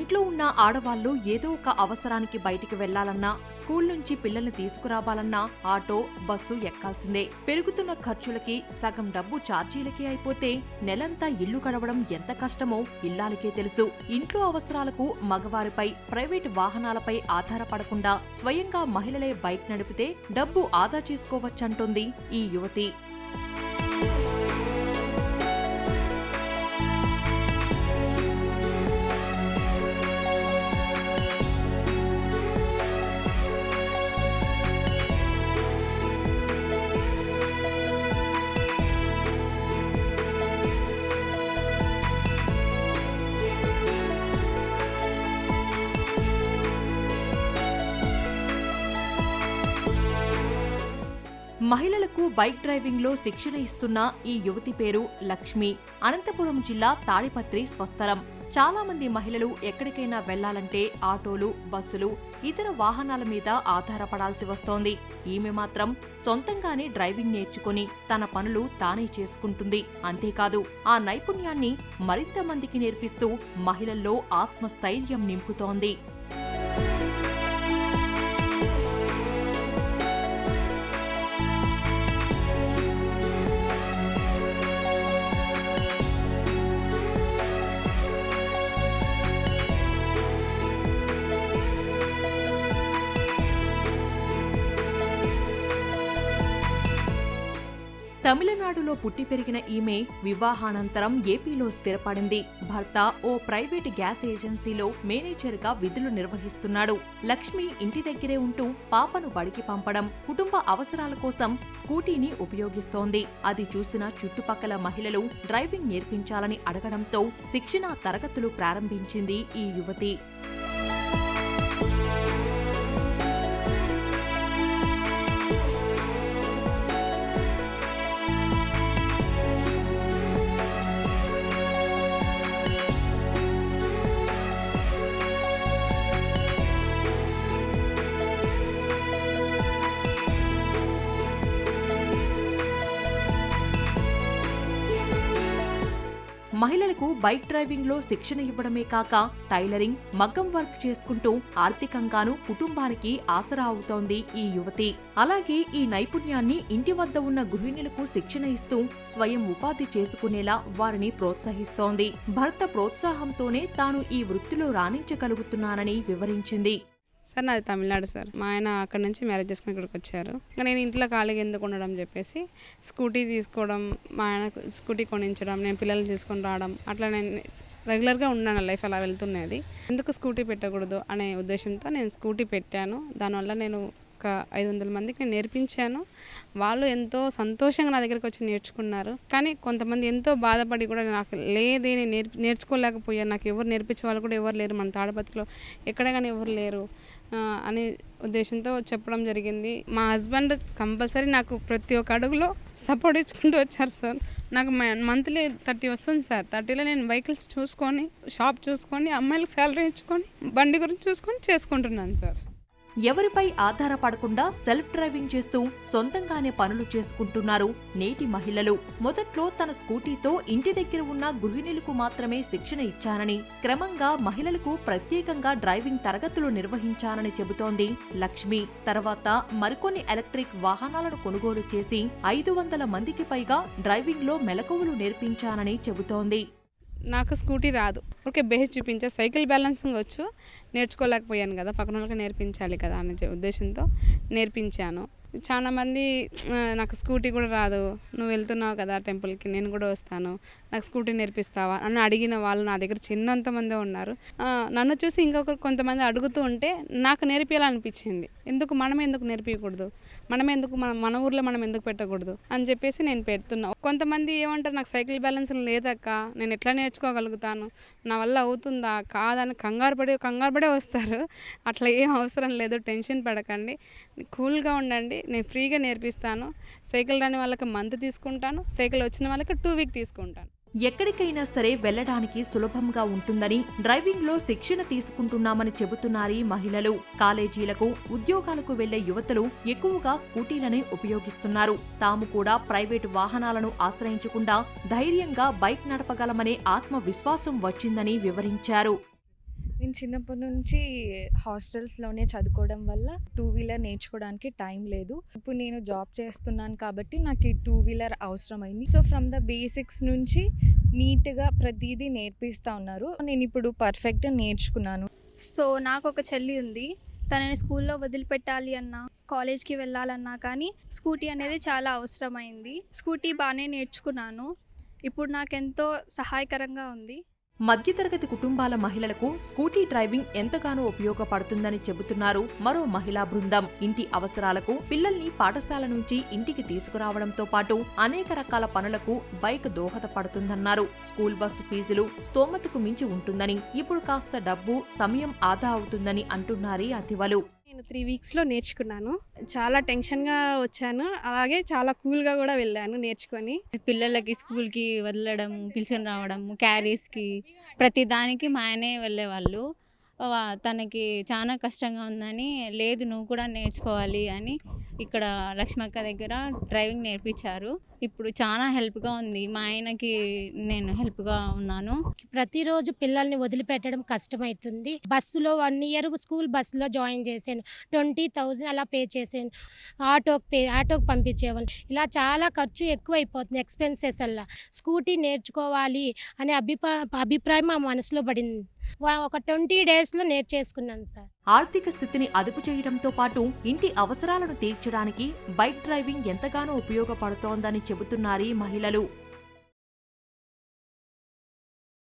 ఇంట్లో ఉన్న ఆడవాళ్లు ఏదో ఒక అవసరానికి బయటికి వెళ్లాలన్నా, స్కూల్ నుంచి పిల్లల్ని తీసుకురావాలన్నా ఆటో, బస్సు ఎక్కాల్సిందే. పెరుగుతున్న ఖర్చులకి సగం డబ్బు ఛార్జీలకే అయిపోతే నెలంతా ఇల్లు గడవడం ఎంత కష్టమో ఇల్లాలకే తెలుసు. ఇంట్లో అవసరాలకు మగవారిపై, ప్రైవేట్ వాహనాలపై ఆధారపడకుండా స్వయంగా మహిళలే బైక్ నడిపితే డబ్బు ఆదా చేసుకోవచ్చంటోంది ఈ యువతి. మహిళలకు బైక్ డ్రైవింగ్ లో శిక్షణ ఇస్తున్న ఈ యువతి పేరు లక్ష్మి. అనంతపురం జిల్లా తాడిపత్రి స్వస్థలం. చాలా మంది మహిళలు ఎక్కడికైనా వెళ్లాలంటే ఆటోలు, బస్సులు, ఇతర వాహనాల మీద ఆధారపడాల్సి వస్తోంది. ఈమె మాత్రం సొంతంగానే డ్రైవింగ్ నేర్చుకుని తన పనులు తానే చేసుకుంటుంది. అంతేకాదు ఆ నైపుణ్యాన్ని మరింత మందికి నేర్పిస్తూ మహిళల్లో ఆత్మస్థైర్యం నింపుతోంది. తమిళనాడులో పుట్టి పెరిగిన ఈమె వివాహానంతరం ఏపీలో స్థిరపడింది. భర్త ఓ ప్రైవేట్ గ్యాస్ ఏజెన్సీలో మేనేజర్గా విధులు నిర్వహిస్తున్నాడు. లక్ష్మి ఇంటి దగ్గరే ఉంటూ పాపను బడికి పంపడం, కుటుంబ అవసరాల కోసం స్కూటీని ఉపయోగిస్తోంది. అది చూసిన చుట్టుపక్కల మహిళలు డ్రైవింగ్ నేర్పించాలని అడగడంతో శిక్షణా తరగతులు ప్రారంభించింది ఈ యువతి. మహిళలకు బైక్ డ్రైవింగ్ లో శిక్షణ ఇవ్వడమే కాక టైలరింగ్, మగ్గం వర్క్ చేసుకుంటూ ఆర్థికంగానూ కుటుంబానికి ఆసరా అవుతోంది ఈ యువతి. అలాగే ఈ నైపుణ్యాన్ని ఇంటి వద్ద ఉన్న గృహిణులకు శిక్షణ ఇస్తూ స్వయం ఉపాధి చేసుకునేలా వారిని ప్రోత్సహిస్తోంది. భర్త ప్రోత్సాహంతోనే తాను ఈ వృత్తిలో రాణించగలుగుతున్నానని వివరించింది. సార్ నాది తమిళనాడు సార్. మా ఆయన అక్కడ నుంచి మ్యారేజ్ చేసుకుని ఇక్కడికి వచ్చారు. నేను ఇంట్లో ఖాళీగా ఎందుకు ఉండడం చెప్పేసి స్కూటీ తీసుకోవడం, మా ఆయన స్కూటీ కొనించడం, నేను పిల్లల్ని తీసుకొని రావడం, అట్లా నేను రెగ్యులర్గా ఉన్నాను. లైఫ్ అలా వెళ్తున్నది. ఎందుకు స్కూటీ పెట్టకూడదు అనే ఉద్దేశంతో నేను స్కూటీ పెట్టాను. దానివల్ల నేను ఒక 500 మందికి నేను నేర్పించాను. వాళ్ళు ఎంతో సంతోషంగా నా దగ్గరికి వచ్చి నేర్చుకున్నారు. కానీ కొంతమంది ఎంతో బాధపడి కూడా నాకు లేదే, నేను నేర్చుకోలేకపోయాను, నాకు ఎవరు నేర్పించే వాళ్ళు కూడా ఎవరు లేరు, మన తాడిపత్రిలో ఎక్కడ కానీ ఎవరు లేరు అనే ఉద్దేశంతో చెప్పడం జరిగింది. మా హస్బెండ్ కంపల్సరీ నాకు ప్రతి ఒక్క అడుగులో సపోర్ట్ ఇచ్చుకుంటూ వచ్చారు సార్. నాకు మంత్లీ 30 వస్తుంది సార్. 30లో నేను వెహికల్స్ చూసుకొని, షాప్ చూసుకొని, అమ్మాయిలకు శాలరీ ఇచ్చుకొని, బండి గురించి చూసుకొని చేసుకుంటున్నాను సార్. ఎవరిపై ఆధారపడకుండా సెల్ఫ్ డ్రైవింగ్ చేస్తూ సొంతంగానే పనులు చేసుకుంటున్నారు నేటి మహిళలు. మొదట్లో తన స్కూటీతో ఇంటి దగ్గర ఉన్న గృహిణులకు మాత్రమే శిక్షణ ఇచ్చానని, క్రమంగా మహిళలకు ప్రత్యేకంగా డ్రైవింగ్ తరగతులు నిర్వహించానని చెబుతోంది లక్ష్మి. తర్వాత మరికొన్ని ఎలక్ట్రిక్ వాహనాలను కొనుగోలు చేసి 500 మందికి పైగా డ్రైవింగ్ లో మెలకువలు నేర్పించానని చెబుతోంది. నాకు స్కూటీ రాదు, ఓకే బేస్ చూపించా. సైకిల్ బ్యాలెన్సింగ్ వచ్చు, నేర్చుకోలేకపోయాను కదా, పక్కన వాళ్ళకి నేర్పించాలి కదా అనే ఉద్దేశంతో నేర్పించాను. చాలామంది నాకు స్కూటీ కూడా రాదు, నువ్వు వెళ్తున్నావు కదా టెంపుల్కి, నేను కూడా వస్తాను, నాకు స్కూటీ నేర్పిస్తావా అని అడిగిన వాళ్ళు నా దగ్గర చిన్నంతమందే ఉన్నారు. నన్ను చూసి ఇంకొకరు కొంతమంది అడుగుతూ ఉంటే నాకు నేర్పించాలనిపించింది. మనమే ఎందుకు నేర్పించకూడదు, మన ఊర్లో మనం ఎందుకు పెట్టకూడదు అని చెప్పేసి నేను పెడుతున్నా. కొంతమంది ఏమంటారు, నాకు సైకిల్ బ్యాలెన్స్ లేదక్క, నేను ఎట్లా నేర్చుకోగలుగుతాను, నా వల్ల అవుతుందా కాదని కంగారు పడే వస్తారు. అట్లా ఏం అవసరం లేదు, టెన్షన్ పడకండి, కూల్గా ఉండండి, నేను ఫ్రీగా నేర్పిస్తాను. సైకిల్ రాని వాళ్ళకి మంత్ తీసుకుంటాను, సైకిల్ వచ్చిన వాళ్ళకి 2 వీక్ తీసుకుంటాను. ఎక్కడికైనా సరే వెళ్లడానికి సులభంగా ఉంటుందని డ్రైవింగ్ లో శిక్షణ తీసుకుంటున్నామని చెబుతున్నారీ మహిళలు. కాలేజీలకు, ఉద్యోగాలకు వెళ్లే యువతులు ఎక్కువగా స్కూటీలని ఉపయోగిస్తున్నారు. తాము కూడా ప్రైవేటు వాహనాలను ఆశ్రయించకుండా ధైర్యంగా బైక్ నడపగలమనే ఆత్మవిశ్వాసం వచ్చిందని వివరించారు. నేను చిన్నప్పటి నుంచి హాస్టల్స్లోనే చదువుకోవడం వల్ల టూ వీలర్ నేర్చుకోవడానికి టైం లేదు. ఇప్పుడు నేను జాబ్ చేస్తున్నాను కాబట్టి నాకు ఈ టూ వీలర్ అవసరమైంది. సో ఫ్రమ్ ద బేసిక్స్ నుంచి నీట్గా ప్రతిదీ నేర్పిస్తూ ఉన్నారు. నేను ఇప్పుడు పర్ఫెక్ట్గా నేర్చుకున్నాను. సో నాకు ఒక చెల్లి ఉంది. తనని స్కూల్లో వదిలిపెట్టాలి అన్నా, కాలేజ్కి వెళ్ళాలన్నా కానీ స్కూటీ అనేది చాలా అవసరమైంది. స్కూటీ బాగానే నేర్చుకున్నాను. ఇప్పుడు నాకెంతో సహాయకరంగా ఉంది. మధ్యతరగతి కుటుంబాల మహిళలకు స్కూటీ డ్రైవింగ్ ఎంతగానో ఉపయోగపడుతుందని చెబుతున్నారు మరో మహిళా బృందం. ఇంటి అవసరాలకు పిల్లల్ని పాఠశాల నుంచి ఇంటికి తీసుకురావడంతో పాటు అనేక రకాల పనులకు బైక్ దోహదపడుతుందన్నారు. స్కూల్ బస్సు ఫీజులు స్తోమతకు మించి ఉంటుందని, ఇప్పుడు కాస్త డబ్బు సమయం ఆదా అవుతుందని అంటున్నారీ అతివలు. నేను 3 వీక్స్లో నేర్చుకున్నాను. చాలా టెన్షన్గా వచ్చాను, అలాగే చాలా కూల్గా కూడా వెళ్ళాను నేర్చుకొని. పిల్లలకి స్కూల్కి వదలడం, పిలుచుకొని రావడం, క్యారీస్కి ప్రతి దానికి మా ఆయనే వెళ్ళేవాళ్ళు. తనకి చాలా కష్టంగా ఉందని, లేదు నువ్వు కూడా నేర్చుకోవాలి అని ఇక్కడ లక్ష్మక్క దగ్గర డ్రైవింగ్ నేర్పించారు. ఇప్పుడు చాలా హెల్ప్గా ఉంది. మా ఆయనకి నేను హెల్ప్గా ఉన్నాను. ప్రతిరోజు పిల్లల్ని వదిలిపెట్టడం కష్టమవుతుంది. బస్సులో 1 ఇయర్ స్కూల్ బస్సులో జాయిన్ చేశాను. 20,000 అలా పే చేశాను. ఆటోకి పంపించేవాళ్ళు. ఇలా చాలా ఖర్చు ఎక్కువైపోతుంది, ఎక్స్పెన్సెస్ అలా. స్కూటీ నేర్చుకోవాలి అనే అభిప్రాయం మా మనసులో పడింది. ఒక 20 డేస్లో నేర్చేసుకున్నాను సార్. ఆర్థిక స్థితిని అదుపు చేయడంతో పాటు ఇంటి అవసరాలను తీర్చడానికి బైక్ డ్రైవింగ్ ఎంతగానో ఉపయోగపడుతోందని చెబుతున్నారీ మహిళలు.